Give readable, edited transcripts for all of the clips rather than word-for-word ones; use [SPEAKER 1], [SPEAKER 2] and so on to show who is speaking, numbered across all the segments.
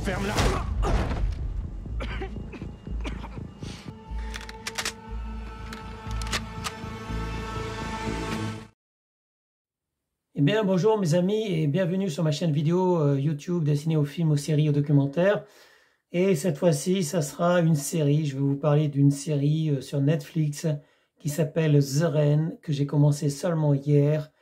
[SPEAKER 1] Ferme-la.
[SPEAKER 2] Eh bien, bonjour mes amis et bienvenue sur ma chaîne vidéo YouTube destinée aux films, aux séries, aux documentaires. Et cette fois-ci, ça sera une série. Je vais vous parler d'une série sur Netflix qui s'appelle The Rain, que j'ai commencé seulement hier.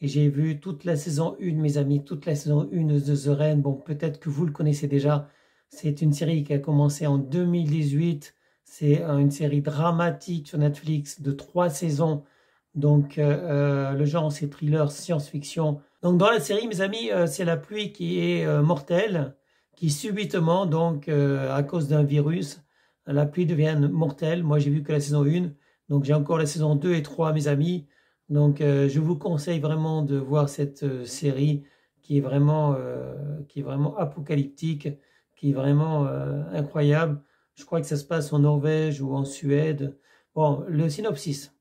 [SPEAKER 2] Et j'ai vu toute la saison 1, mes amis, toute la saison 1 de The Rain. Bon, peut-être que vous le connaissez déjà. C'est une série qui a commencé en 2018. C'est une série dramatique sur Netflix de 3 saisons. Donc, le genre, c'est thriller, science-fiction. Donc, dans la série, mes amis, c'est la pluie qui est mortelle, qui subitement, donc, à cause d'un virus, la pluie devient mortelle. Moi, j'ai vu que la saison 1, donc j'ai encore la saison 2 et 3, mes amis. Donc, je vous conseille vraiment de voir cette série qui est vraiment apocalyptique, qui est vraiment incroyable. Je crois que ça se passe en Norvège ou en Suède. Bon, le synopsis.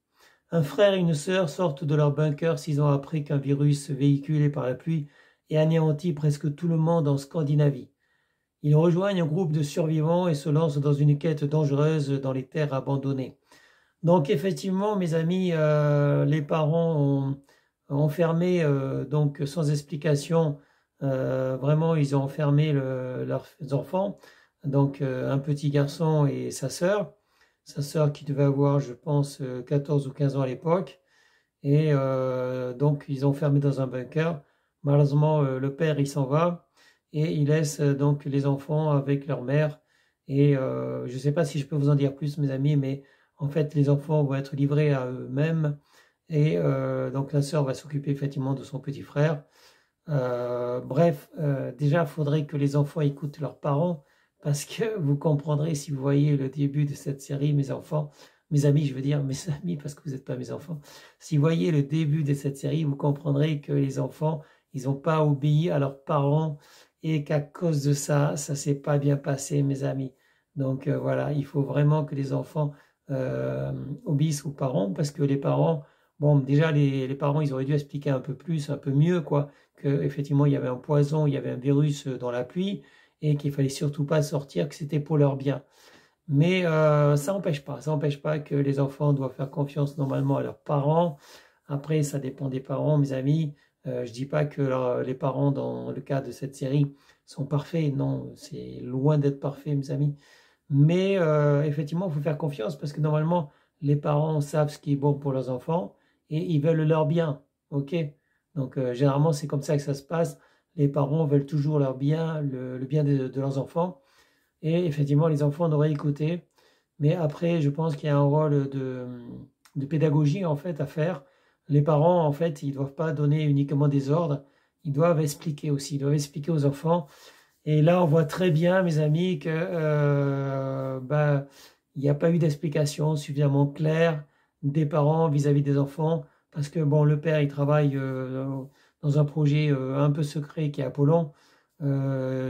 [SPEAKER 2] Un frère et une sœur sortent de leur bunker 6 ans après qu'un virus véhiculé par la pluie ait anéanti presque tout le monde en Scandinavie. Ils rejoignent un groupe de survivants et se lancent dans une quête dangereuse dans les terres abandonnées. Donc effectivement, mes amis, les parents ont enfermé, donc sans explication, vraiment ils ont enfermé leurs enfants, donc un petit garçon et sa sœur qui devait avoir, je pense, 14 ou 15 ans à l'époque. Et donc, ils ont fermé dans un bunker. Malheureusement, le père, il s'en va et il laisse donc les enfants avec leur mère. Et je ne sais pas si je peux vous en dire plus, mes amis, mais en fait, les enfants vont être livrés à eux-mêmes. Et donc, la sœur va s'occuper effectivement de son petit frère. Bref, déjà, il faudrait que les enfants écoutent leurs parents parce que vous comprendrez si vous voyez le début de cette série, mes enfants, mes amis, je veux dire mes amis parce que vous n'êtes pas mes enfants. Si vous voyez le début de cette série, vous comprendrez que les enfants, ils n'ont pas obéi à leurs parents et qu'à cause de ça, ça s'est pas bien passé, mes amis. Donc voilà, il faut vraiment que les enfants obéissent aux parents parce que les parents, bon, déjà les parents, ils auraient dû expliquer un peu plus, un peu mieux, quoi, qu'effectivement il y avait un poison, il y avait un virus dans la pluie et qu'il fallait surtout pas sortir, que c'était pour leur bien. Mais ça n'empêche pas que les enfants doivent faire confiance normalement à leurs parents. Après, ça dépend des parents, mes amis. Je dis pas que les parents, dans le cas de cette série, sont parfaits. Non, c'est loin d'être parfait, mes amis. Mais effectivement, il faut faire confiance parce que normalement, les parents savent ce qui est bon pour leurs enfants et ils veulent leur bien. OK? Donc, généralement, c'est comme ça que ça se passe. Les parents veulent toujours leur bien, le bien de leurs enfants. Et effectivement, les enfants devraient écouter. Mais après, je pense qu'il y a un rôle de pédagogie en fait à faire. Les parents, en fait, ils ne doivent pas donner uniquement des ordres. Ils doivent expliquer aussi. Ils doivent expliquer aux enfants. Et là, on voit très bien, mes amis, que il n'y a pas eu d'explication suffisamment claire des parents vis-à-vis des enfants. Parce que bon, le père, il travaille dans un projet un peu secret qui est Apollon,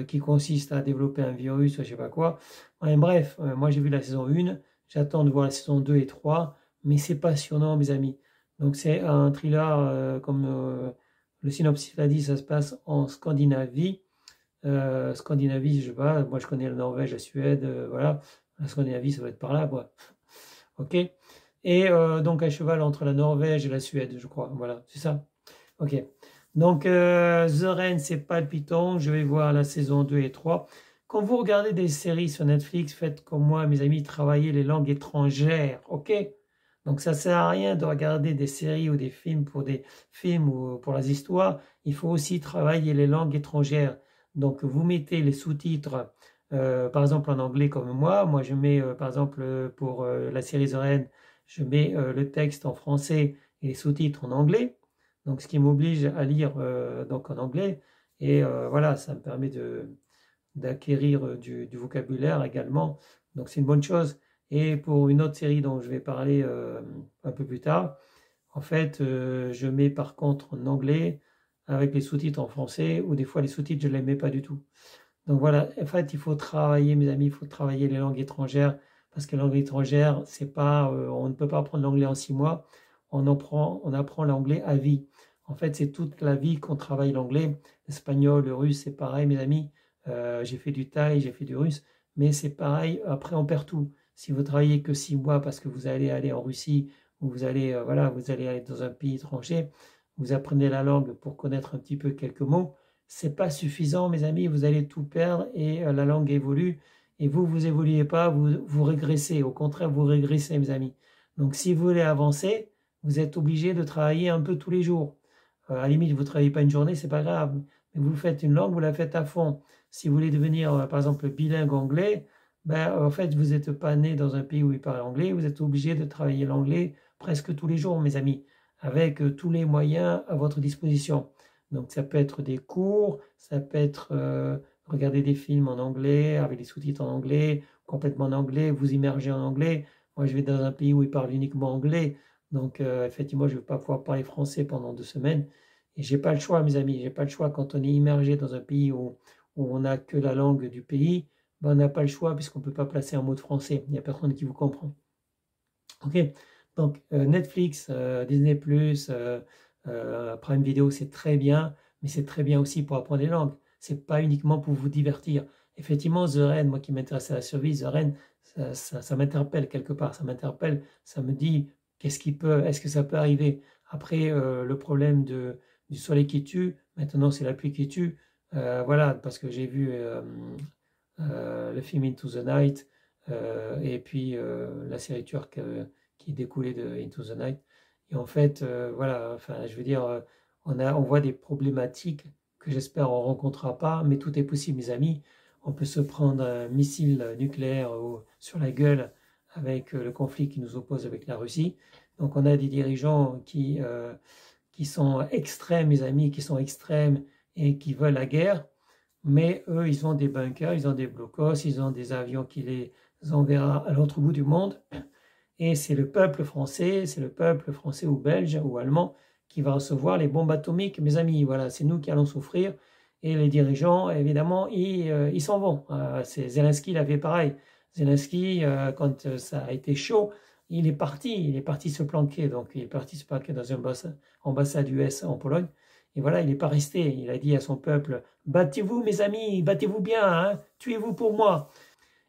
[SPEAKER 2] qui consiste à développer un virus, je ne sais pas quoi. Ouais, bref, moi j'ai vu la saison 1, j'attends de voir la saison 2 et 3, mais c'est passionnant, mes amis. Donc c'est un thriller, comme le synopsis l'a dit, ça se passe en Scandinavie. Scandinavie, je sais pas, moi je connais la Norvège, la Suède, voilà. La Scandinavie, ça va être par là, quoi. Ok. Et donc à cheval entre la Norvège et la Suède, je crois. Voilà, c'est ça. Ok. Donc The Rain, c'est palpitant. Je vais voir la saison 2 et 3. Quand vous regardez des séries sur Netflix, faites comme moi, mes amis, travaillez les langues étrangères. Ok. Donc ça sert à rien de regarder des séries ou des films pour des films ou pour les histoires. Il faut aussi travailler les langues étrangères. Donc vous mettez les sous-titres, par exemple en anglais comme moi. Moi je mets par exemple pour la série The Rain, je mets le texte en français et les sous-titres en anglais. Donc ce qui m'oblige à lire donc en anglais. Et voilà, ça me permet d'acquérir du vocabulaire également. Donc c'est une bonne chose. Et pour une autre série dont je vais parler un peu plus tard, en fait, je mets par contre en anglais avec les sous-titres en français, ou des fois les sous-titres, je ne les mets pas du tout. Donc voilà, en fait, il faut travailler, mes amis, il faut travailler les langues étrangères, parce que la langue étrangère, c'est pas, on ne peut pas apprendre l'anglais en 6 mois, on apprend l'anglais à vie. En fait, c'est toute la vie qu'on travaille l'anglais. L'espagnol, le russe, c'est pareil, mes amis. j'ai fait du thaï, j'ai fait du russe, mais c'est pareil, après on perd tout. Si vous travaillez que 6 mois parce que vous allez aller en Russie, ou vous allez, voilà, vous allez aller dans un pays étranger, vous apprenez la langue pour connaître un petit peu quelques mots, c'est pas suffisant, mes amis, vous allez tout perdre et la langue évolue. Et vous évoluez pas, vous régressez. Au contraire, vous régressez, mes amis. Donc, si vous voulez avancer, vous êtes obligé de travailler un peu tous les jours. À la limite, vous ne travaillez pas une journée, c'est pas grave. Mais vous faites une langue, vous la faites à fond. Si vous voulez devenir, par exemple, bilingue anglais, ben, en fait, vous n'êtes pas né dans un pays où il parle anglais. Vous êtes obligé de travailler l'anglais presque tous les jours, mes amis, avec tous les moyens à votre disposition. Donc, ça peut être des cours, ça peut être regarder des films en anglais, avec des sous-titres en anglais, complètement en anglais, vous immerger en anglais. Moi, je vais dans un pays où ils parlent uniquement anglais. Donc, effectivement, je ne vais pas pouvoir parler français pendant 2 semaines. Et j'ai pas le choix, mes amis. J'ai pas le choix. Quand on est immergé dans un pays où on n'a que la langue du pays, ben, on n'a pas le choix puisqu'on ne peut pas placer un mot de français. Il n'y a personne qui vous comprend. Ok. Donc, Netflix, Disney+, Prime Video, c'est très bien, mais c'est très bien aussi pour apprendre les langues. C'est pas uniquement pour vous divertir. Effectivement, The Rain, moi qui m'intéresse à la survie, The Rain, ça m'interpelle quelque part. Ça m'interpelle, ça me dit est-ce que ça peut arriver? Après, le problème du soleil qui tue, maintenant c'est la pluie qui tue. Voilà, parce que j'ai vu le film Into the Night et puis la série turque qui découlait de Into the Night. Et en fait, voilà, enfin, je veux dire, on voit des problématiques que j'espère on ne rencontrera pas, mais tout est possible, mes amis. On peut se prendre un missile nucléaire sur la gueule avec le conflit qui nous oppose avec la Russie. Donc on a des dirigeants qui sont extrêmes, mes amis, qui sont extrêmes et qui veulent la guerre. Mais eux, ils ont des bunkers, ils ont des blocos, ils ont des avions qui les enverra à l'autre bout du monde. Et c'est le peuple français ou belge ou allemand qui va recevoir les bombes atomiques, mes amis. Voilà, c'est nous qui allons souffrir. Et les dirigeants, évidemment, ils s'en vont. Zelensky l'avait pareil. Zelensky, quand ça a été chaud, il est parti se planquer. Donc, il est parti se planquer dans une ambassade US en Pologne. Et voilà, il n'est pas resté. Il a dit à son peuple, battez-vous, mes amis, battez-vous bien, hein, tuez-vous pour moi.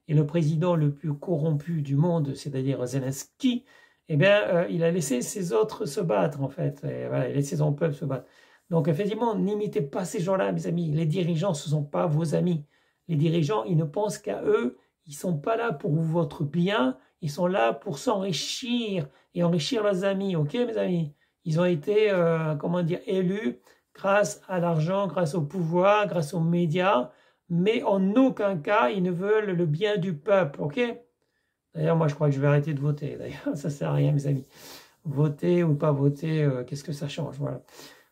[SPEAKER 2] Et le président le plus corrompu du monde, c'est-à-dire Zelensky, eh bien, il a laissé ses autres se battre, en fait. Et voilà, il a laissé son peuple se battre. Donc, effectivement, n'imitez pas ces gens-là, mes amis. Les dirigeants, ce ne sont pas vos amis. Les dirigeants, ils ne pensent qu'à eux. Ils ne sont pas là pour votre bien. Ils sont là pour s'enrichir et enrichir leurs amis. OK, mes amis? Ils ont été, comment dire, élus grâce à l'argent, grâce au pouvoir, grâce aux médias. Mais en aucun cas, ils ne veulent le bien du peuple. OK? D'ailleurs, moi, je crois que je vais arrêter de voter. D'ailleurs, ça ne sert à rien, mes amis. Voter ou pas voter, qu'est-ce que ça change? Voilà.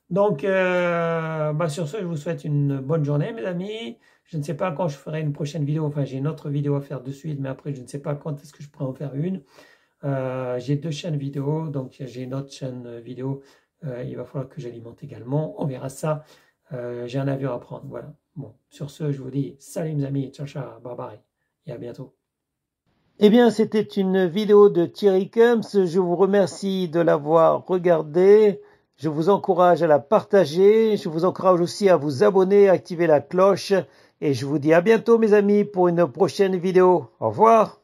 [SPEAKER 2] Donc, sur ce, je vous souhaite une bonne journée, mes amis. Je ne sais pas quand je ferai une prochaine vidéo. Enfin, j'ai une autre vidéo à faire de suite, mais après, je ne sais pas quand est-ce que je pourrai en faire une. J'ai 2 chaînes vidéo, donc j'ai une autre chaîne vidéo. Il va falloir que j'alimente également. On verra ça. J'ai un avion à prendre. Voilà. Bon, sur ce, je vous dis salut, mes amis. Ciao, ciao. Bye bye. Et à bientôt. Eh bien, c'était une vidéo de Thierry Kums. Je vous remercie de l'avoir regardée. Je vous encourage à la partager. Je vous encourage aussi à vous abonner, à activer la cloche. Et je vous dis à bientôt, mes amis, pour une prochaine vidéo. Au revoir.